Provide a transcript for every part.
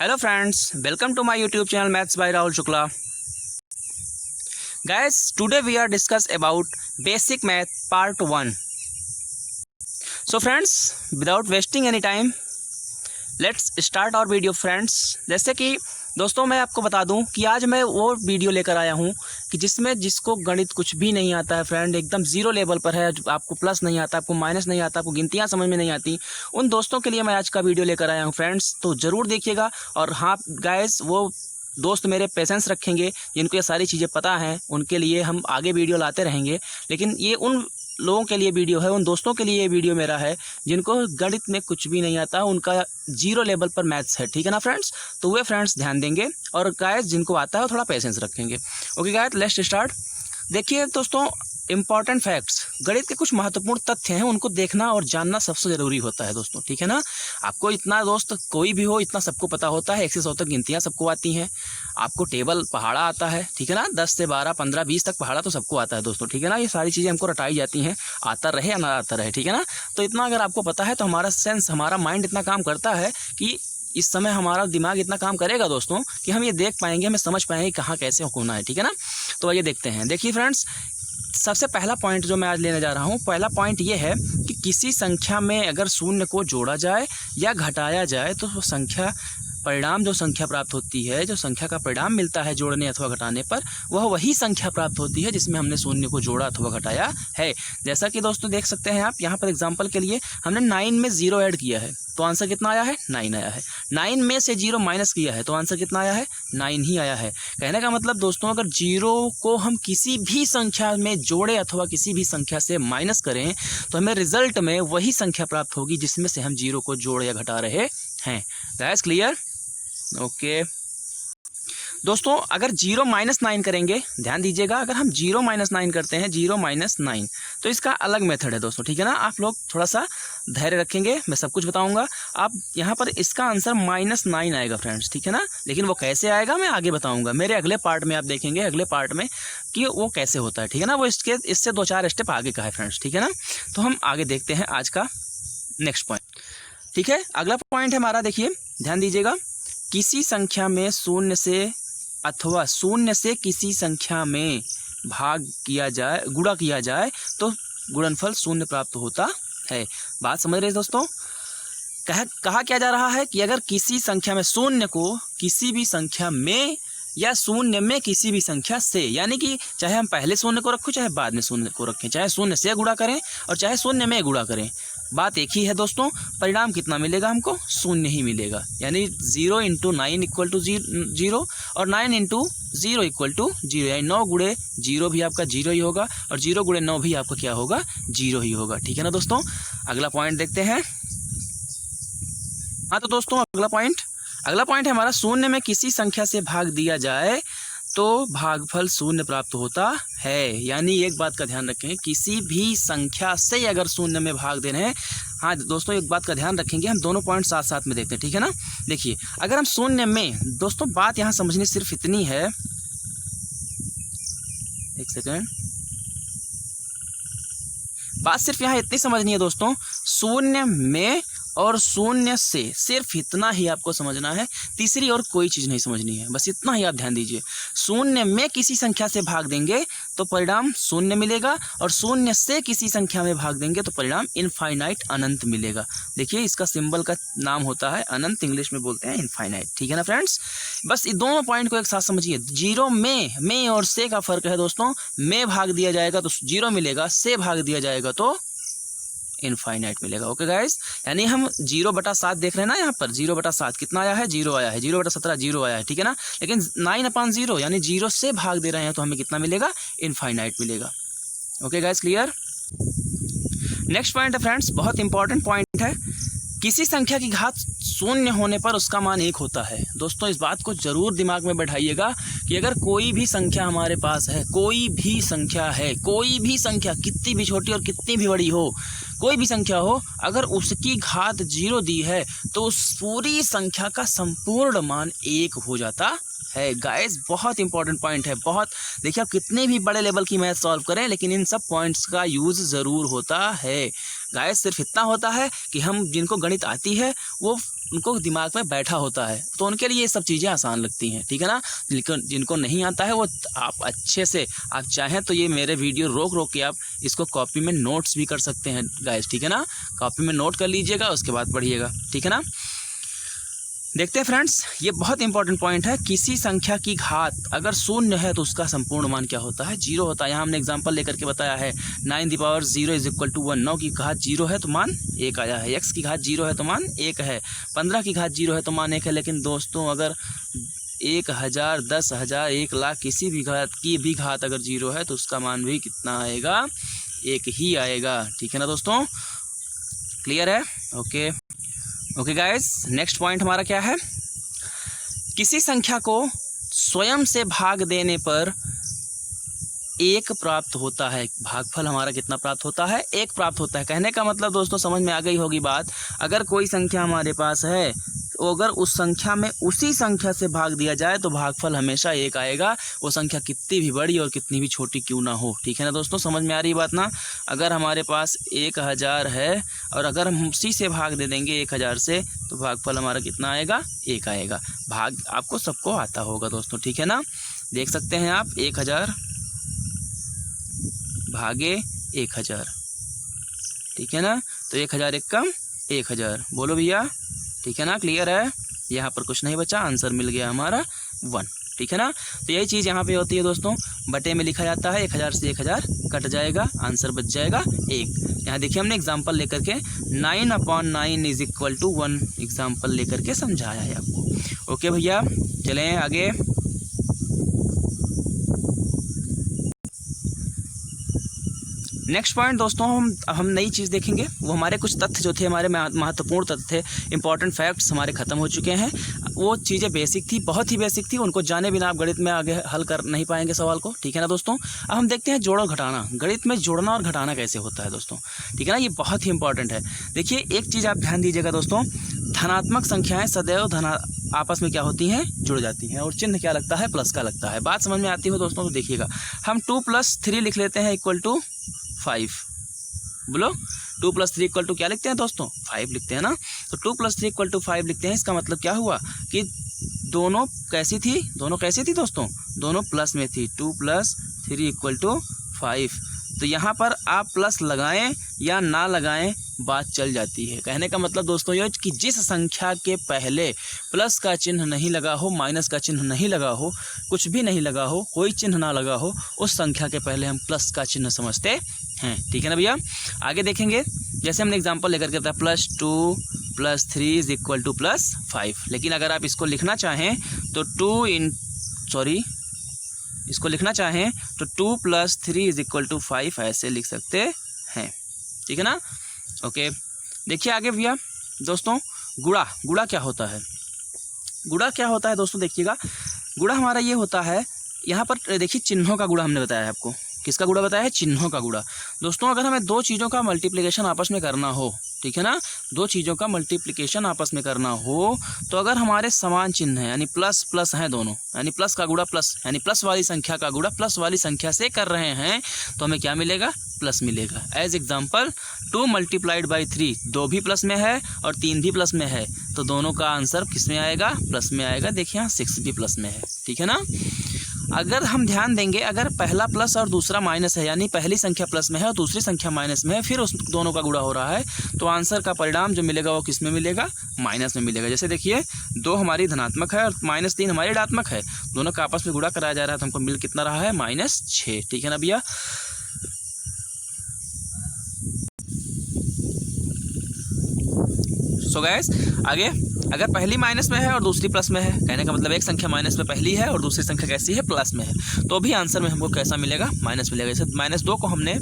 Hello friends, welcome to my YouTube channel Maths by Rahul Shukla. Guys, today we are discuss about basic math part 1. So friends, without wasting any time, let's start our video friends. जैसे कि दोस्तों मैं आपको बता दूं कि आज मैं वो वीडियो लेकर आया हूं कि जिसमें जिसको गणित कुछ भी नहीं आता है फ्रेंड, एकदम ज़ीरो लेवल पर है, आपको प्लस नहीं आता, आपको माइनस नहीं आता, आपको गिनतियां समझ में नहीं आती, उन दोस्तों के लिए मैं आज का वीडियो लेकर आया हूं फ्रेंड्स। तो ज़रूर देखिएगा। और हाँ गाइस, वो दोस्त मेरे पेशेंस रखेंगे जिनको ये सारी चीज़ें पता हैं, उनके लिए हम आगे वीडियो लाते रहेंगे। लेकिन ये उन लोगों के लिए वीडियो है, उन दोस्तों के लिए ये वीडियो मेरा है जिनको गणित में कुछ भी नहीं आता, उनका जीरो लेवल पर मैथ्स है, ठीक है ना फ्रेंड्स। तो वे फ्रेंड्स ध्यान देंगे और गाइस जिनको आता है वो थोड़ा पेशेंस रखेंगे। Okay guys, let's start. देखिए दोस्तों, इंपॉर्टेंट फैक्ट्स, गणित के कुछ महत्वपूर्ण तथ्य हैं, उनको देखना और जानना सबसे ज़रूरी होता है दोस्तों, ठीक है ना। आपको इतना दोस्त कोई भी हो, इतना सबको पता होता है, 1 से 100 तक गिनतियाँ सबको आती हैं, आपको टेबल पहाड़ा आता है, ठीक है ना। 10 से 12, 15, 20 तक पहाड़ा तो सबको आता है दोस्तों, ठीक है ना। ये सारी चीज़ें हमको रटाई जाती हैं, आता रहे या ना आता रहे, ठीक है ना। तो इतना अगर आपको पता है तो हमारा सेंस, हमारा माइंड इतना काम करता है कि इस समय हमारा दिमाग इतना काम करेगा दोस्तों कि हम ये देख पाएंगे, हमें समझ पाएंगे कहाँ कैसे होना है, ठीक है ना। तो आइए देखते हैं। देखिए फ्रेंड्स, सबसे पहला पॉइंट जो मैं आज लेने जा रहा हूँ, पहला पॉइंट ये है कि किसी संख्या में अगर शून्य को जोड़ा जाए या घटाया जाए तो वो संख्या परिणाम, जो संख्या प्राप्त होती है, जो संख्या का परिणाम मिलता है जोड़ने अथवा घटाने पर, वह वही संख्या प्राप्त होती है जिसमें हमने शून्य को जोड़ा अथवा घटाया है। जैसा कि दोस्तों देख सकते हैं आप यहाँ पर एग्जांपल के लिए हमने 9 में 0 ऐड किया है तो आंसर कितना आया है? 9 आया है। 9 में से 0 माइनस किया है तो आंसर कितना आया है? 9 ही आया है। कहने का मतलब दोस्तों, अगर 0 को हम किसी भी संख्या में जोड़े अथवा किसी भी संख्या से माइनस करें तो हमें रिजल्ट में वही संख्या प्राप्त होगी जिसमें से हम 0 को जोड़ या घटा रहे हैं। That's clear? ओके दोस्तों, अगर 0 माइनस 9 करेंगे, ध्यान दीजिएगा, अगर हम 0 माइनस 9 करते हैं, 0 माइनस 9, तो इसका अलग मेथड है दोस्तों, ठीक है ना। आप लोग थोड़ा सा धैर्य रखेंगे, मैं सब कुछ बताऊंगा। आप यहाँ पर इसका आंसर -9 आएगा फ्रेंड्स, ठीक है ना। लेकिन वो कैसे आएगा मैं आगे बताऊंगा, मेरे अगले पार्ट में आप देखेंगे, अगले पार्ट में कि वो कैसे होता है, ठीक है ना। वो इससे 2-4 स्टेप आगे का है फ्रेंड्स, ठीक है ना। तो हम आगे देखते हैं आज का नेक्स्ट पॉइंट, ठीक है। अगला पॉइंट है हमारा, देखिए ध्यान दीजिएगा, किसी संख्या में शून्य से अथवा शून्य से किसी संख्या में भाग किया जाए, गुणा किया जाए तो गुणनफल शून्य प्राप्त होता है। बात समझ रहे हैं दोस्तों? कहा क्या जा रहा है कि अगर किसी संख्या में शून्य को किसी भी संख्या में या शून्य में किसी भी संख्या से, यानी कि चाहे हम पहले शून्य को रखें चाहे बाद में शून्य को रखें, चाहे शून्य से गुणा करें और चाहे शून्य में गुणा करें, बात एक ही है दोस्तों। परिणाम कितना मिलेगा हमको? शून्य ही मिलेगा। यानी 0 × 9 = 0 और 9 × 0 = 0, यानी 9 गुणे 0 भी आपका 0 ही होगा और 0 गुणे 9 भी आपका क्या होगा? 0 ही होगा, ठीक है ना दोस्तों। अगला पॉइंट देखते हैं। हाँ तो दोस्तों, अगला पॉइंट है हमारा, शून्य में किसी संख्या से भाग दिया जाए तो भागफल शून्य प्राप्त होता है। यानी एक बात का ध्यान रखें, किसी भी संख्या से अगर शून्य में भाग दे रहे हैं, हाँ दोस्तों एक बात का ध्यान रखेंगे, हम दोनों पॉइंट साथ साथ में देखते हैं, ठीक है ना। देखिए, अगर हम शून्य में, दोस्तों बात यहाँ समझनी सिर्फ इतनी है, एक सेकेंड, बात सिर्फ यहाँ इतनी समझनी है दोस्तों, शून्य में और शून्य से, सिर्फ इतना ही आपको समझना है, तीसरी और कोई चीज़ नहीं समझनी है, बस इतना ही आप ध्यान दीजिए। शून्य में किसी संख्या से भाग देंगे तो परिणाम शून्य मिलेगा और शून्य से किसी संख्या में भाग देंगे तो परिणाम इनफाइनाइट, अनंत मिलेगा। देखिए इसका सिंबल का नाम होता है अनंत, इंग्लिश में बोलते हैं इनफाइनाइट, ठीक है ना फ्रेंड्स। बस ये दोनों पॉइंट को एक साथ समझिए। 0 में और से का फर्क है दोस्तों, में भाग दिया जाएगा तो 0 मिलेगा, से भाग दिया जाएगा तो इनफाइनाइट मिलेगा। ओके गाइस, यानी हम 0/7 देख रहे हैं ना, यहाँ पर 0/7 कितना आया है? 0 आया है। 0/17 0 आया है, ठीक है ना। लेकिन 9/0 यानी 0 से भाग दे रहे हैं तो हमें कितना मिलेगा? इनफाइनाइट मिलेगा। Okay guys, clear? Next point है फ्रेंड्स, बहुत इंपॉर्टेंट पॉइंट है, किसी संख्या की घात शून्य होने पर उसका मान 1 होता है। दोस्तों इस बात को जरूर दिमाग में बैठाइएगा कि अगर कोई भी संख्या हमारे पास है, कोई भी संख्या है, कोई भी संख्या कितनी भी छोटी और कितनी भी बड़ी हो, कोई भी संख्या हो, अगर उसकी घात 0 दी है तो उस पूरी संख्या का संपूर्ण मान 1 हो जाता है। गाइस बहुत इंपॉर्टेंट पॉइंट है, बहुत। देखिए आप कितने भी बड़े लेवल की मैथ सॉल्व करें लेकिन इन सब पॉइंट्स का यूज़ ज़रूर होता है। गाइस सिर्फ इतना होता है कि हम जिनको गणित आती है वो उनको दिमाग में बैठा होता है तो उनके लिए ये सब चीज़ें आसान लगती हैं, ठीक है ना। लेकिन जिनको नहीं आता है वो आप अच्छे से आप चाहें तो ये मेरे वीडियो रोक के आप इसको कॉपी में नोट्स भी कर सकते हैं गाइस, ठीक है ना। कॉपी में नोट कर लीजिएगा, उसके बाद पढ़िएगा, ठीक है ना। देखते हैं फ्रेंड्स, ये बहुत इंपॉर्टेंट पॉइंट है। किसी संख्या की घात अगर शून्य है तो उसका संपूर्ण मान क्या होता है? 0 होता है। यहाँ हमने एग्जांपल लेकर के बताया है 9 की पावर 0 इज इक्वल टू 1। 9 की घात 0 है तो मान 1 आया है। x की घात 0 है तो मान 1 है। 15 की घात 0 है तो मान 1 है। लेकिन दोस्तों अगर 1000, 10,000, 1 लाख किसी भी घात अगर 0 है तो उसका मान भी कितना आएगा? 1 ही आएगा, ठीक है ना दोस्तों। क्लियर है? ओके गाइस, नेक्स्ट पॉइंट हमारा क्या है? किसी संख्या को स्वयं से भाग देने पर 1 प्राप्त होता है। भागफल हमारा कितना प्राप्त होता है? 1 प्राप्त होता है। कहने का मतलब दोस्तों समझ में आ गई होगी बात। अगर कोई संख्या हमारे पास है तो अगर उस संख्या में उसी संख्या से भाग दिया जाए तो भागफल हमेशा 1 आएगा, वो संख्या कितनी भी बड़ी और कितनी भी छोटी क्यों ना हो, ठीक है ना दोस्तों। समझ में आ रही बात ना। अगर हमारे पास 1000 है और अगर हम उसी से भाग दे देंगे 1000 से तो भागफल हमारा कितना आएगा? 1 आएगा। भाग आपको सबको आता होगा दोस्तों, ठीक है ना। देख सकते हैं आप 1000 भागे 1000, ठीक है ना। तो 1000 एक कम 1000, बोलो भैया, ठीक है ना। क्लियर है? यहाँ पर कुछ नहीं बचा, आंसर मिल गया हमारा 1, ठीक है ना। तो यही चीज़ यहाँ पे होती है दोस्तों, बटे में लिखा जाता है 1000 से 1000 कट जाएगा, आंसर बच जाएगा 1। यहाँ देखिए हमने एग्जाम्पल लेकर के 9/9 इज इक्वल टू 1 एग्जाम्पल लेकर के समझाया है आपको। ओके भैया, चलें आगे। नेक्स्ट पॉइंट दोस्तों, हम नई चीज़ देखेंगे। वो हमारे कुछ तथ्य जो थे, हमारे महत्वपूर्ण तथ्य थे, इंपॉर्टेंट फैक्ट्स हमारे ख़त्म हो चुके हैं। वो चीज़ें बेसिक थी, बहुत ही बेसिक थी, उनको जाने बिना आप गणित में आगे हल कर नहीं पाएंगे सवाल को, ठीक है ना दोस्तों। अब हम देखते हैं जोड़ और घटाना। गणित में जोड़ना और घटाना कैसे होता है दोस्तों, ठीक है ना। ये बहुत ही इंपॉर्टेंट है। देखिए एक चीज़ आप ध्यान दीजिएगा दोस्तों, धनात्मक संख्याएँ सदैव आपस में क्या होती हैं? जुड़ जाती हैं। और चिन्ह क्या लगता है? प्लस का लगता है। बात समझ में आती हो दोस्तों? तो देखिएगा हम 2 + 3 लिख लेते हैं इक्वल टू 5। बोलो 2 + 3 इक्वल टू क्या लिखते हैं दोस्तों? 5 लिखते हैं ना। तो 2 + 3 इक्वल टू 5 लिखते हैं। इसका मतलब क्या हुआ कि दोनों कैसी थी दोस्तों? दोनों प्लस में थी। 2 + 3 इक्वल टू 5। तो यहाँ पर आप प्लस लगाएं या ना लगाएं बात चल जाती है। कहने का मतलब दोस्तों ये कि जिस संख्या के पहले प्लस का चिन्ह नहीं लगा हो, माइनस का चिन्ह नहीं लगा हो, कुछ भी नहीं लगा हो, कोई चिन्ह ना लगा हो, उस संख्या के पहले हम प्लस का चिन्ह समझते हैं, ठीक है ना भैया। आगे देखेंगे, जैसे हमने एग्जांपल लेकर के बताया +2 + 3 इज इक्वल टू +5। लेकिन अगर आप इसको लिखना चाहें तो 2 + 3 इज इक्वल टू 5 ऐसे लिख सकते हैं, ठीक है ना। ओके, देखिए आगे भैया दोस्तों, गुणा क्या होता है? गुणा क्या होता है दोस्तों? देखिएगा गुणा हमारा ये होता है, यहाँ पर देखिए चिन्हों का गुणा हमने बताया है आपको। किसका गुणा बताया है? चिन्हों का गुणा। दोस्तों अगर हमें दो चीज़ों का मल्टीप्लिकेशन आपस में करना हो, ठीक है ना, दो चीज़ों का मल्टीप्लिकेशन आपस में करना हो तो अगर हमारे समान चिन्ह हैं यानी प्लस प्लस हैं दोनों, यानी प्लस का गुणा प्लस, यानी प्लस वाली संख्या का गुणा प्लस वाली संख्या से कर रहे हैं तो हमें क्या मिलेगा? प्लस मिलेगा। एज एग्जाम्पल 2 × 3, 2 भी प्लस में है और 3 भी प्लस में है, तो दोनों का आंसर किस में आएगा? प्लस में आएगा। देखिए यहाँ 6 भी प्लस में है, ठीक है ना। अगर हम ध्यान देंगे, अगर पहला प्लस और दूसरा माइनस है, यानी पहली संख्या प्लस में है और दूसरी संख्या माइनस में है, फिर उस दोनों का गुणा हो रहा है, तो आंसर का परिणाम जो मिलेगा वो किस में मिलेगा? माइनस में मिलेगा। जैसे देखिए 2 हमारी धनात्मक है और -3 हमारी ऋणात्मक है, दोनों का आपस में गुणा कराया जा रहा है तो हमको मिल कितना रहा है? -6, ठीक है ना भैया। सो गाइस आगे, अगर पहली माइनस में है और दूसरी प्लस में है, कहने का मतलब एक संख्या माइनस में पहली है और दूसरी संख्या कैसी है? प्लस में है, तो भी आंसर में हमको कैसा मिलेगा? माइनस मिलेगा। जैसे -2 को हमने,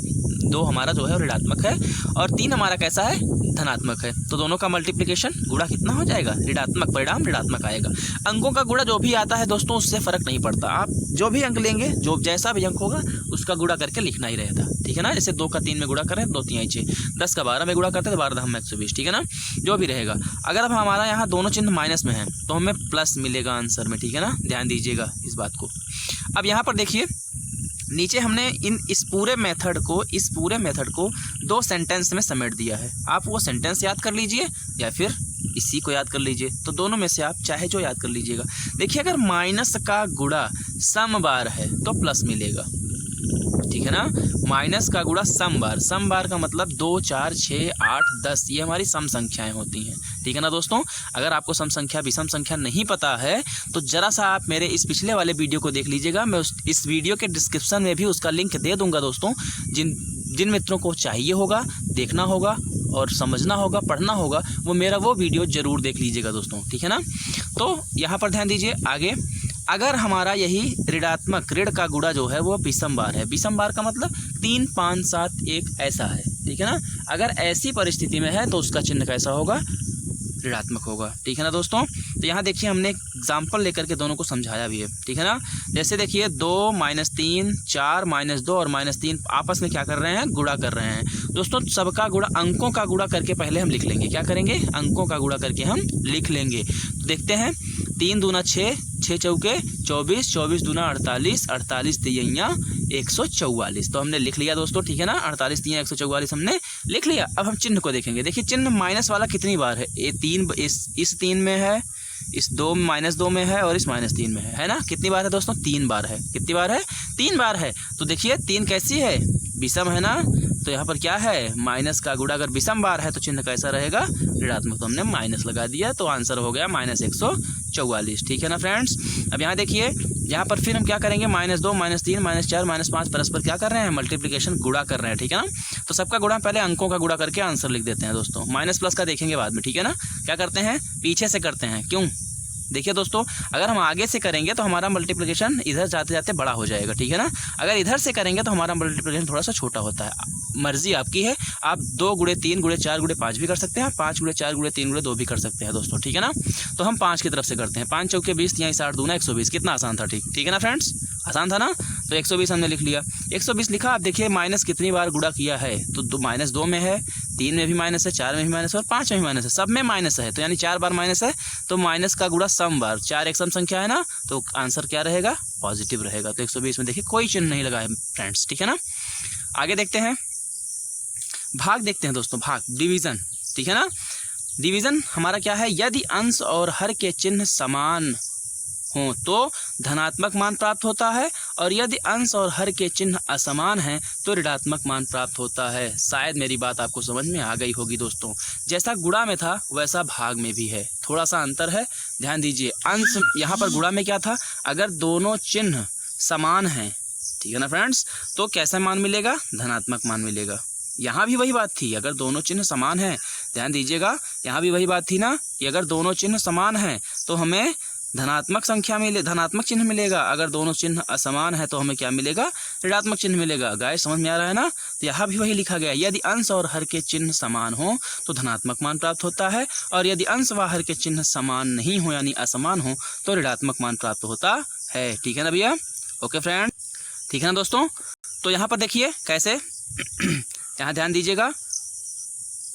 2 हमारा जो है ऋणात्मक है और 3 हमारा कैसा है? धनात्मक है, तो दोनों का मल्टीप्लिकेशन गुणा कितना हो जाएगा? ऋणात्मक, परिणाम ऋणात्मक आएगा। अंकों का गुणा जो भी आता है दोस्तों उससे फ़र्क नहीं पड़ता, आप जो भी अंक लेंगे, जो जैसा भी अंक होगा उसका गुणा करके लिखना ही रहता, ठीक है ना। जैसे 2 का 3 में गुणा करें 2 3 6, 10 का 12 में गुणा करते हैं तो 12 120, ठीक है ना, जो भी रहेगा। अगर अब हमारा यहाँ दोनों चिन्ह माइनस में है तो हमें प्लस मिलेगा आंसर में, ठीक है ना, ध्यान दीजिएगा इस बात को। अब यहाँ पर देखिए नीचे हमने इस पूरे मेथड को 2 सेंटेंस में समेट दिया है। आप वो सेंटेंस याद कर लीजिए या फिर इसी को याद कर लीजिए। तो दोनों में से आप चाहे जो याद कर लीजिएगा। देखिए अगर माइनस का गुणा सम बार है तो प्लस मिलेगा, ठीक है ना। माइनस का गुणा सम बार का मतलब 2, 4, 6, 8, 10 ये हमारी सम संख्याएं होती हैं, ठीक है ना दोस्तों। अगर आपको सम संख्या विषम संख्या नहीं पता है तो जरा सा आप मेरे इस पिछले वाले वीडियो को देख लीजिएगा। मैं इस वीडियो के डिस्क्रिप्शन में भी उसका लिंक दे दूंगा दोस्तों। जिन मित्रों को चाहिए होगा, देखना होगा और समझना होगा, पढ़ना होगा, वो मेरा वो वीडियो ज़रूर देख लीजिएगा दोस्तों, ठीक है ना। तो यहाँ पर ध्यान दीजिए आगे। अगर हमारा यही ऋणात्मक ऋण का गुणा जो है वो विषम बार है, विषम बार का मतलब 3, 5, 7, 1 ऐसा है, ठीक है ना। अगर ऐसी परिस्थिति में है तो उसका चिन्ह कैसा होगा, ऋणात्मक होगा, ठीक है ना दोस्तों। तो यहाँ देखिए हमने एग्जाम्पल लेकर के दोनों को समझाया भी है, ठीक है ना। जैसे देखिए 2, -3, 4, -2 और -3 आपस में क्या कर रहे हैं, गुणा कर रहे हैं दोस्तों। सबका गुणा, अंकों का गुणा करके पहले हम लिख लेंगे। क्या करेंगे, अंकों का गुणा करके हम लिख लेंगे। तो देखते हैं 3 दूना 6, 6 चौके 24, 24 दूना 48, 48 तिहैया 144। तो हमने लिख लिया दोस्तों, ठीक है ना। 48 तिहैया 144 हमने लिख लिया। अब हम चिन्ह को देखेंगे। देखिए चिन्ह माइनस वाला कितनी बार है, ये 3 इस 3 में है, इस -2 में है और इस -3 में है ना। कितनी बार है दोस्तों, 3 बार है। कितनी बार है, 3 बार है। तो देखिए 3 कैसी है, विषम है ना। तो यहाँ पर क्या है, माइनस का गुणा अगर विषम बार है तो चिन्ह कैसा रहेगा, ऋणात्मक। तो हमने माइनस लगा दिया तो आंसर हो गया -144, ठीक है ना फ्रेंड्स। अब यहाँ देखिए, यहाँ पर फिर हम क्या करेंगे, -2, -3, -4, -5 परस्पर क्या कर रहे हैं, मल्टीप्लिकेशन, गुणा कर रहे हैं, ठीक है ना। तो सबका गुणा पहले अंकों का गुणा करके आंसर लिख देते हैं दोस्तों। माइनस प्लस का देखेंगे बाद में, ठीक है ना। क्या करते हैं, पीछे से करते हैं। क्यों, देखिए दोस्तों अगर हम आगे से करेंगे तो हमारा मल्टीप्लिकेशन इधर जाते जाते बड़ा हो जाएगा, ठीक है ना। अगर इधर से करेंगे तो हमारा मल्टीप्लिकेशन थोड़ा सा छोटा होता है। मर्जी आपकी है, आप 2 × 3 × 4 × 5 भी कर सकते हैं, 5 × 4 × 3 × 2 भी कर सकते हैं दोस्तों, ठीक है ना। तो हम 5 की तरफ से करते हैं। 5 चौके 20, यहाँ 60 दूना 120। कितना आसान था, ठीक है ना फ्रेंड्स, आसान था ना। तो 120 हमने लिख लिया। 120 लिखा। आप देखिए माइनस कितनी बार गुणा किया है, तो -2 में है, 3 में भी माइनस है, 4 में भी माइनस है और 5 में भी माइनस है, सब में माइनस है। तो यानी 4 बार माइनस है। तो माइनस का गुणा सम बार, 4 एक सम संख्या है ना, तो आंसर क्या रहेगा, पॉजिटिव रहेगा। तो 120 में देखिए कोई चिन्ह नहीं लगा है फ्रेंड्स, ठीक है ना। आगे देखते हैं, भाग देखते हैं दोस्तों, भाग, डिवीजन, ठीक है ना। डिवीजन हमारा क्या है, यदि अंश और हर के चिन्ह समान हो तो धनात्मक मान प्राप्त होता है और यदि अंश और हर के चिन्ह असमान हैं तो ऋणात्मक मान प्राप्त होता है। शायद मेरी बात आपको समझ में आ गई होगी दोस्तों। जैसा गुणा में था वैसा भाग में भी है, थोड़ा सा अंतर है, ध्यान दीजिए। अंश, यहाँ पर गुणा में क्या था, अगर दोनों चिन्ह समान हैं, ठीक है ना फ्रेंड्स, तो कैसा मान मिलेगा, धनात्मक मान मिलेगा। यहाँ भी वही बात थी, अगर दोनों चिन्ह समान हैं, ध्यान दीजिएगा, यहाँ भी वही बात थी ना कि अगर दोनों चिन्ह समान हैं तो हमें धनात्मक धनात्मक चिन्ह मिलेगा। अगर दोनों चिन्ह असमान है तो हमें क्या मिलेगा, ऋणात्मक चिन्ह मिलेगा। गाइस समझ में आ रहा है ना। तो यहाँ भी वही लिखा गया, यदि अंश और हर के चिन्ह समान हो तो धनात्मक मान प्राप्त होता है और यदि अंश व हर के चिन्ह समान नहीं हो यानी असमान हो तो ऋणात्मक मान प्राप्त होता है, ठीक है ना भैया। ओके फ्रेंड, ठीक है ना दोस्तों। तो यहाँ पर देखिए कैसे, यहाँ ध्यान दीजिएगा,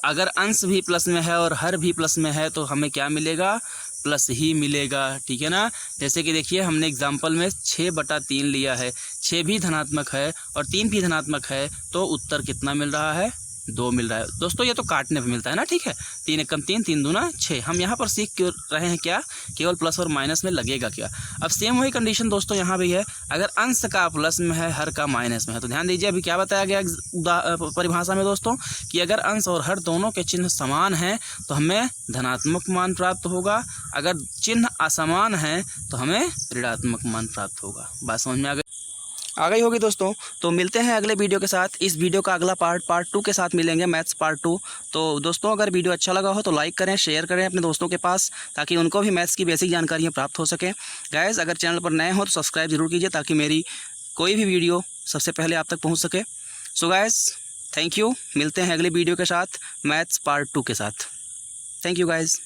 अगर अंश भी प्लस में है और हर भी प्लस में है तो हमें क्या मिलेगा, प्लस ही मिलेगा, ठीक है ना। जैसे कि देखिए हमने एग्जाम्पल में 6/3 लिया है, 6 भी धनात्मक है और 3 भी धनात्मक है, तो उत्तर कितना मिल रहा है, 2 मिल रहा है दोस्तों। ये तो काटने पे मिलता है ना, ठीक है। 3 एकम 3, 3 दूना 6। हम यहाँ पर सीख क्यों रहे हैं, क्या केवल प्लस और माइनस में लगेगा क्या। अब सेम वही कंडीशन दोस्तों यहाँ भी है, अगर अंश का प्लस में है, हर का माइनस में है, तो ध्यान दीजिए अभी क्या बताया गया परिभाषा में दोस्तों, कि अगर अंश और हर दोनों के चिन्ह समान हैं तो हमें धनात्मक मान प्राप्त होगा, अगर चिन्ह असमान हैं तो हमें ऋणात्मक मान प्राप्त होगा। बात समझ में आ गई होगी दोस्तों। तो मिलते हैं अगले वीडियो के साथ। इस वीडियो का अगला पार्ट 2 के साथ मिलेंगे, मैथ्स पार्ट 2। तो दोस्तों अगर वीडियो अच्छा लगा हो तो लाइक करें, शेयर करें अपने दोस्तों के पास, ताकि उनको भी मैथ्स की बेसिक जानकारियाँ प्राप्त हो सकें। गाइस अगर चैनल पर नए हो तो सब्सक्राइब जरूर कीजिए ताकि मेरी कोई भी वीडियो सबसे पहले आप तक पहुँच सके। सो गाइस थैंक यू, मिलते हैं अगले वीडियो के साथ, मैथ्स पार्ट 2 के साथ। Thank you guys.